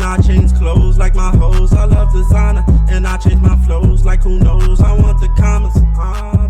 I change clothes like my hoes. I love designer, and I change my flows like who knows. I want the commas,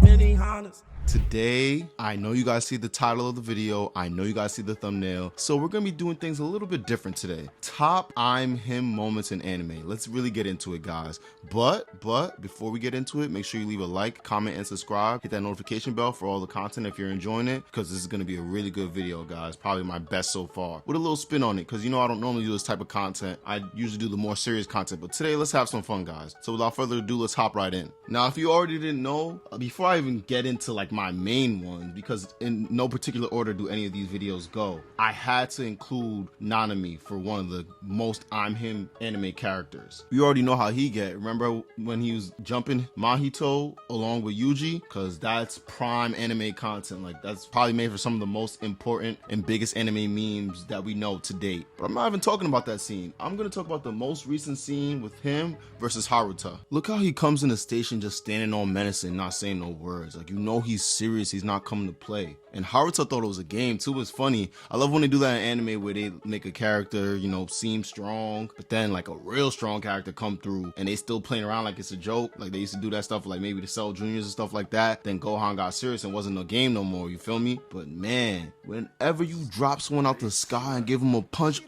many Hondas. Today, I know you guys see the title of the video, I know you guys see the thumbnail, so we're gonna be doing things a little bit different today. Top I'm him moments in anime. Let's really get into it, guys. But before we get into it, make sure you leave a like, comment, and subscribe. Hit that notification bell for all the content if you're enjoying it, because this is gonna be a really good video, guys. Probably my best so far, with a little spin on it, because you know I don't normally do this type of content. I usually do the more serious content, but today let's have some fun, guys. So without further ado, let's hop right in. Now, if you already didn't know, before I even get into like my main one, because in no particular order do any of these videos go, I had to include Nanami for one of the most I'm him anime characters. You already know how he get. Remember when he was jumping Mahito along with Yuji? Because that's prime anime content. Like, that's probably made for some of the most important and biggest anime memes that we know to date. But I'm not even talking about that scene. I'm gonna talk about the most recent scene with him versus Haruta. Look how he comes in the station just standing all menacing, not saying no words. Like, you know he's serious, he's not coming to play. And Haruta thought it was a game too. It's funny. I love when they do that in anime where they make a character, you know, seem strong, but then like a real strong character come through and they still playing around like it's a joke. Like they used to do that stuff like maybe the Cell Juniors and stuff like that. Then Gohan got serious and wasn't a game no more, you feel me? But man, whenever you drop someone out the sky and give him a punch,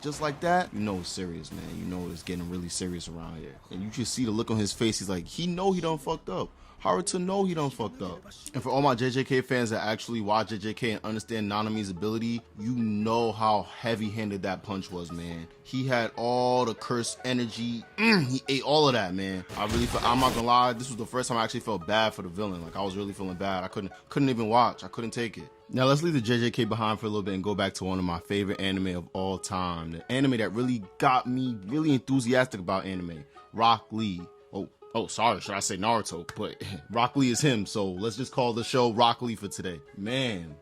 just like that, you know it's serious, man. You know it's getting really serious around here. And you just see the look on his face. He's like, he know he done fucked up. Haruta know he done fucked up. And for all my JJK fans that actually watch JJK and understand Nanami's ability, you know how heavy-handed that punch was, man. He had all the cursed energy. He ate all of that, man. I'm not gonna lie, this was the first time I actually felt bad for the villain. Like, I was really feeling bad. I couldn't even watch. I couldn't take it. Now let's leave the JJK behind for a little bit and go back to one of my favorite anime of all time. The anime that really got me really enthusiastic about anime. Rock Lee. Oh, sorry, should I say Naruto? But Rock Lee is him, so let's just call the show Rock Lee for today. Man,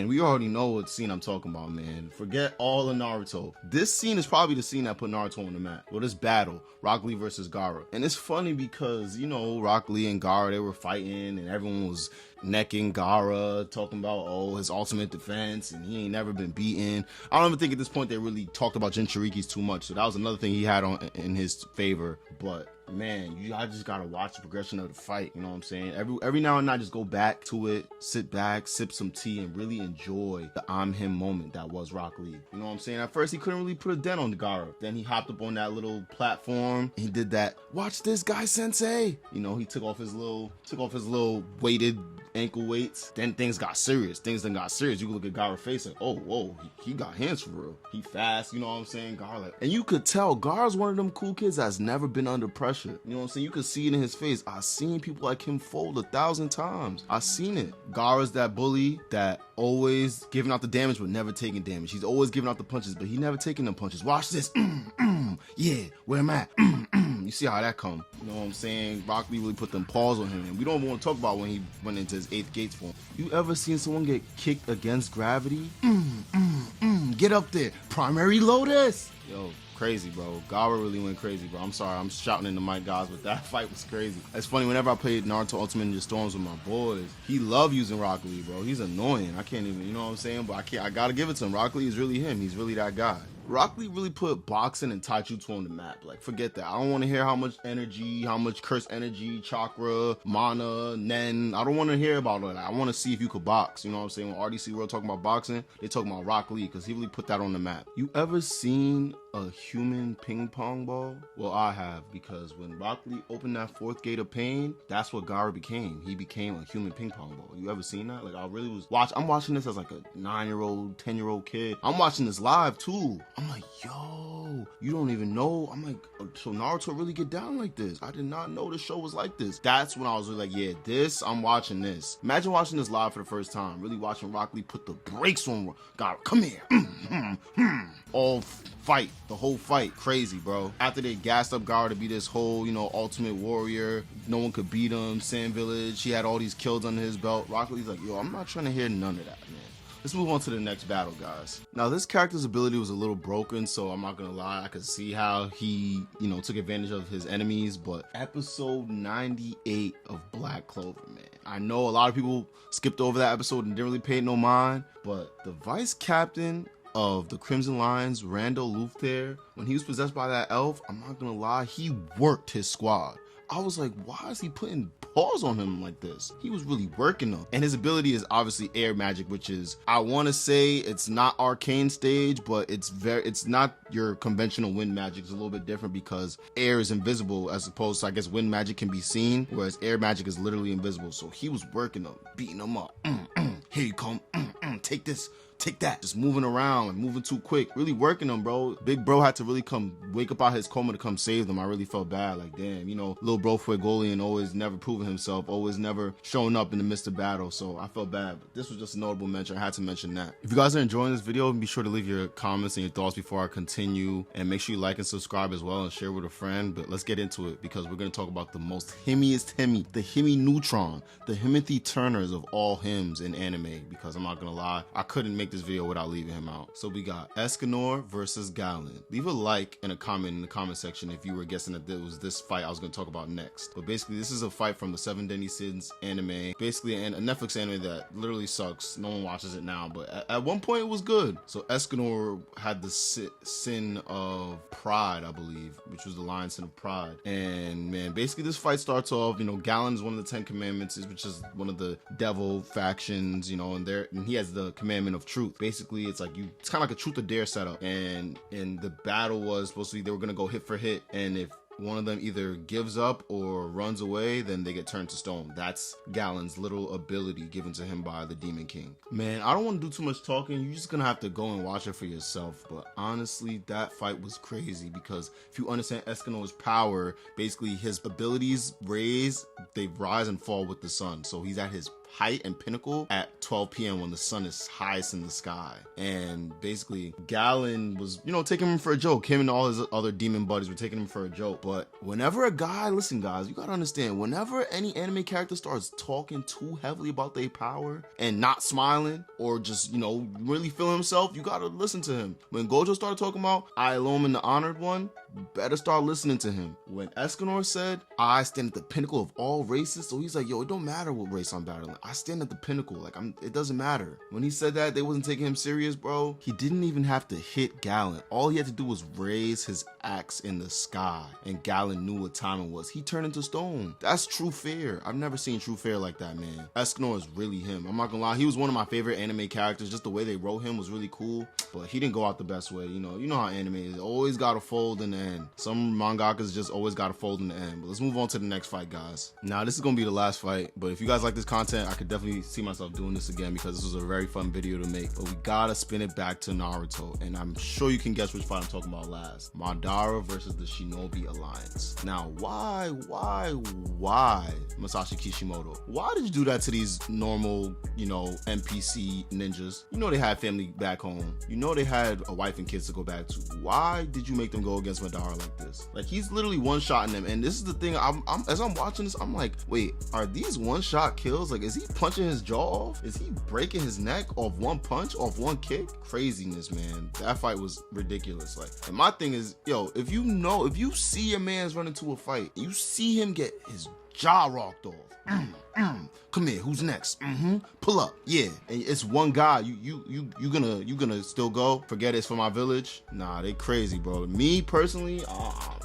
we already know what scene I'm talking about, man. Forget all of Naruto. This scene is probably the scene that put Naruto on the map. Well, this battle, Rock Lee versus Gaara. And it's funny because, you know, Rock Lee and Gaara, they were fighting and everyone was necking Gaara, talking about, oh, his ultimate defense, and he ain't never been beaten. I don't even think at this point they really talked about Jinchurikis too much, so that was another thing he had on in his favor. But man, I just gotta watch the progression of the fight, you know what I'm saying? Every now and then I just go back to it, sit back, sip some tea, and really enjoy the I'm him moment that was Rock Lee. You know what I'm saying? At first he couldn't really put a dent on the Gaara. Then he hopped up on that little platform, and he did that, watch this guy sensei. You know, he took off his little weighted ankle weights. Then things got serious. You can look at Gaara's face like, oh, whoa, he got hands for real. He fast, you know what I'm saying? Gaara, like, and you could tell Gaara's one of them cool kids that's never been under pressure. You know what I'm saying? You could see it in his face. I've seen people like him fold 1,000 times. I've seen it. Gaara's that bully that always giving out the damage but never taking damage. He's always giving out the punches, but he never taking the punches. Watch this. Yeah, where am I? You see how that come? You know what I'm saying? Rock Lee really put them paws on him, and we don't want to talk about when he went into his 8th gates form. You ever seen someone get kicked against gravity? Get up there, primary lotus. Yo, crazy, bro. Gaara really went crazy, bro. I'm sorry, I'm shouting in the mic, guys, but that fight was crazy. It's funny, whenever I played Naruto Ultimate Ninja Storms with my boys, he loved using Rock Lee, bro. He's annoying. I can't even, you know what I'm saying? But I gotta give it to him. Rock Lee is really him. He's really that guy. Rock Lee really put boxing and taijutsu on the map. Like, forget that. I don't want to hear how much energy, how much cursed energy, chakra, mana, nen. I don't want to hear about all that. I want to see if you could box. You know what I'm saying? When RDC World talking about boxing, they talking about Rock Lee because he really put that on the map. You ever seen a human ping pong ball? Well, I have, because when Rock Lee opened that 4th gate of pain, that's what Gaara became. He became a human ping pong ball. You ever seen that? Like, I really was I'm watching this as like a 9-year-old, 10-year-old kid. I'm watching this live too. I'm like, yo, you don't even know. I'm like, so Naruto really get down like this? I did not know the show was like this. That's when I was really like, yeah, I'm watching this. Imagine watching this live for the first time, really watching Rock Lee put the brakes on Gaara. Come here. All fight, the whole fight, crazy, bro. After they gassed up Gaara to be this whole, you know, ultimate warrior, no one could beat him, Sand Village, he had all these kills under his belt. Rock Lee's like, yo, I'm not trying to hear none of that, man. Let's move on to the next battle, guys. Now, this character's ability was a little broken, so I'm not gonna lie. I could see how he, you know, took advantage of his enemies, but episode 98 of Black Clover, man. I know a lot of people skipped over that episode and didn't really pay no mind, but the vice captain of the Crimson Lion's Randall Luther, when he was possessed by that elf, I'm not gonna lie, he worked his squad. I was like, why is he putting paws on him like this? He was really working them. And his ability is obviously air magic, which is, I want to say it's not arcane stage, but it's not your conventional wind magic. It's a little bit different because air is invisible, as opposed to, I guess, wind magic can be seen, whereas air magic is literally invisible. So he was working them, beating them up. Here you come. Take this. Take that. Just moving around and moving too quick. Really working them, bro. Big bro had to really come wake up out his coma to come save them. I really felt bad. Like, damn, you know, little bro Fuegolian always never proving himself, always never showing up in the midst of battle. So I felt bad. But this was just a notable mention. I had to mention that. If you guys are enjoying this video, be sure to leave your comments and your thoughts before I continue. And make sure you like and subscribe as well and share with a friend. But let's get into it because we're going to talk about the most himmiest Hemi, the Hemi Neutron, the Timothy Turners of all hymns in anime. Because I'm not going to lie, I couldn't make this video without leaving him out. So we got Escanor versus Galen. Leave a like and a comment in the comment section if you were guessing that it was this fight I was going to talk about next. But basically, this is a fight from the Seven Deadly Sins anime. Basically, a Netflix anime that literally sucks. No one watches it now, but at one point it was good. So Escanor had the sin of pride, I believe, which was the lion sin of pride. And man, basically this fight starts off, you know, Galen is one of the 10 commandments, which is one of the devil factions, you know, and he has the commandment of truth. Basically, it's like it's kind of like a truth or dare setup, and the battle was supposed to be, they were gonna go hit for hit, and if one of them either gives up or runs away, then they get turned to stone. That's Galen's little ability given to him by the Demon King. Man, I don't want to do too much talking. You're just gonna have to go and watch it for yourself. But honestly, that fight was crazy because if you understand Escanor's power, basically his abilities they rise and fall with the sun. So he's at his height and pinnacle at 12 p.m. when the sun is highest in the sky. And basically Galen was, you know, taking him for a joke. Him and all his other demon buddies were taking him for a joke. But whenever a guy, listen guys, you gotta understand, whenever any anime character starts talking too heavily about their power and not smiling or just, you know, really feeling himself, you gotta listen to him. When Gojo started talking about I alone am the honored one, you better start listening to him. When Escanor said I stand at the pinnacle of all races, so he's like, yo, it don't matter what race I'm battling, I stand at the pinnacle, like it doesn't matter. When he said that, they wasn't taking him serious, bro. He didn't even have to hit Galen. All he had to do was raise his axe in the sky, and Galen knew what time it was. He turned into stone. That's true fear. I've never seen true fear like that, man. Escanor is really him. I'm not gonna lie, he was one of my favorite anime characters. Just the way they wrote him was really cool, but he didn't go out the best way. You know how anime is. Always gotta fold in the end. Some mangakas just always gotta fold in the end. But let's move on to the next fight, guys. Now, this is gonna be the last fight, but if you guys like this content, I could definitely see myself doing this again because this was a very fun video to make. But we gotta spin it back to Naruto, and I'm sure you can guess which fight I'm talking about last. Madara versus the Shinobi Alliance. Now, why Masashi Kishimoto? Why did you do that to these normal, you know, NPC ninjas? You know they had family back home. You know they had a wife and kids to go back to. Why did you make them go against Madara like this? Like, he's literally one-shotting them, and this is the thing, as I'm watching this, I'm like, wait, are these one-shot kills? Like, is he punching his jaw off? Is he breaking his neck off one punch, off one kick? Craziness, man. That fight was ridiculous. Like, and my thing is, yo, if you see a man's running to a fight, you see him get his jaw rocked off. Come here, who's next? Pull up. Yeah, and it's one guy. You gonna still go? Forget it's for my village? Nah, they crazy, bro. Me personally,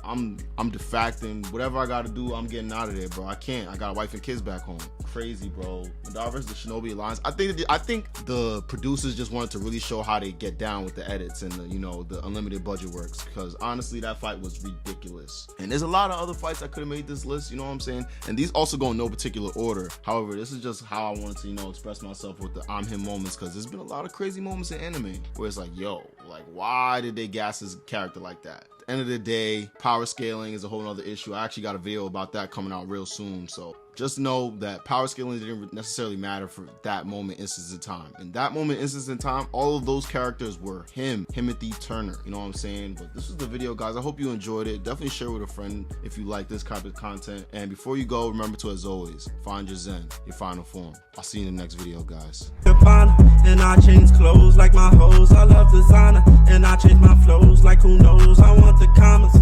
I'm defacting. Whatever I gotta do, I'm getting out of there, bro. I can't. I got a wife and kids back home. Crazy, bro. Madara versus the Shinobi Alliance. I think the producers just wanted to really show how they get down with the edits and the unlimited budget works, because honestly that fight was ridiculous. And there's a lot of other fights that could have made this list, you know what I'm saying? And these also go in no particular order. However, this is just how I wanted to, express myself with the I'm him moments, because there's been a lot of crazy moments in anime where it's like, yo, like, why did they gas his character like that? At the end of the day, power scaling is a whole nother issue. I actually got a video about that coming out real soon, so just know that power scaling didn't necessarily matter for that moment, instance in time. In that moment, instance in time, all of those characters were Timothy Turner. You know what I'm saying? But this was the video, guys. I hope you enjoyed it. Definitely share with a friend if you like this type of content. And before you go, remember to, as always, find your zen, your final form. I'll see you in the next video, guys. And I change clothes like my hoes. I love designer, and I change my flows like who knows. I want the commas,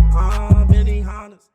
many honest.